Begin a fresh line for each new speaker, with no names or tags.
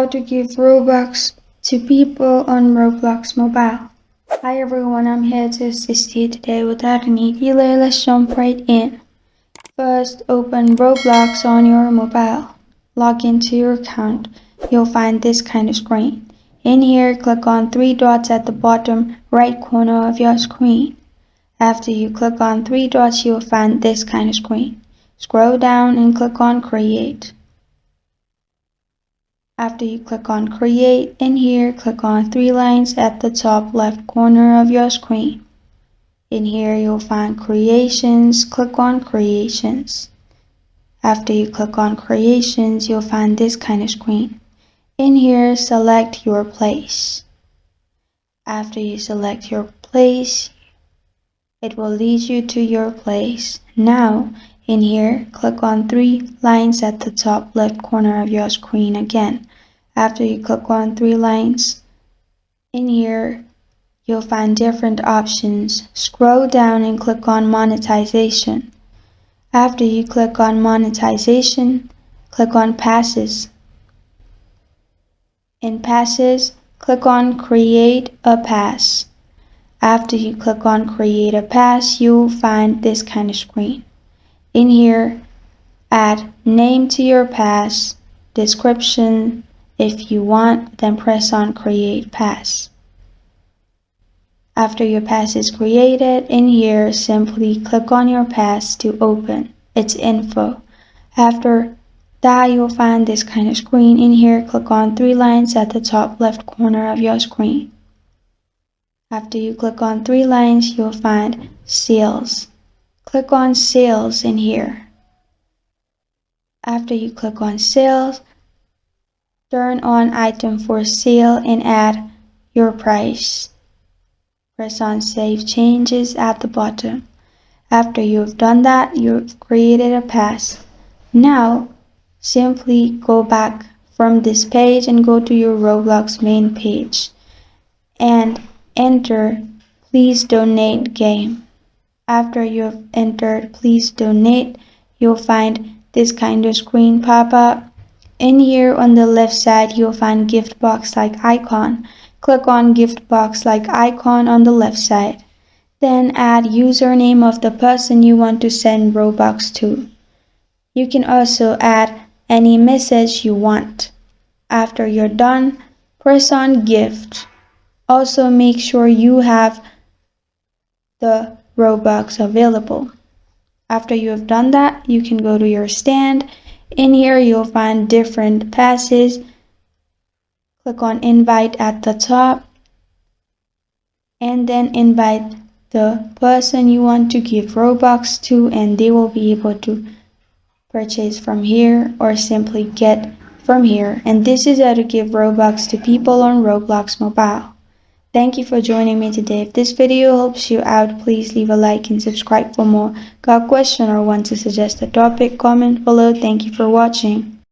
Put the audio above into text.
How to give Robux to people on Roblox mobile. Hi everyone, I'm here to assist you today. Without any delay, let's jump right in. First, open Roblox on your mobile. Log into your account. You'll find this kind of screen. In here, click on three dots at the bottom right corner of your screen. After you click on three dots, you'll find this kind of screen. Scroll down and click on Create. After you click on Create, in here, click on three lines at the top left corner of your screen. In here, you'll find Creations. Click on Creations. After you click on Creations, you'll find this kind of screen. In here, select your place. After you select your place, it will lead you to your place. Now, in here, click on three lines at the top left corner of your screen again. After you click on three lines, in here, you'll find different options. Scroll down and click on Monetization. After you click on Monetization, click on Passes. In Passes, click on Create a Pass. After you click on Create a Pass, you'll find this kind of screen. In here, add name to your pass, description if you want, then press on Create Pass. After your pass is created, in here, simply click on your pass to open its info. After that, you'll find this kind of screen. In here, click on three lines at the top left corner of your screen. After you click on three lines, you'll find Sales. Click on Sales in here. After you click on Sales, turn on Item for Sale and add your price. Press on Save Changes at the bottom. After you've done that, you've created a pass. Now, simply go back from this page and go to your Roblox main page and enter Please Donate Game. After you've entered Please Donate, you'll find this kind of screen pop up. In here on the left side, you'll find gift box like icon. Click on gift box like icon on the left side. Then add username of the person you want to send Robux to. You can also add any message you want. After you're done, press on gift. Also make sure you have the Robux available. After you have done that, you can go to your stand. In here, you'll find different passes. Click on invite at the top and then invite the person you want to give Robux to, and they will be able to purchase from here or simply get from here. And this is how to give Robux to people on Roblox mobile. Thank you for joining me today. If this video helps you out, please leave a like and subscribe for more. Got a question or want to suggest a topic? Comment below. Thank you for watching.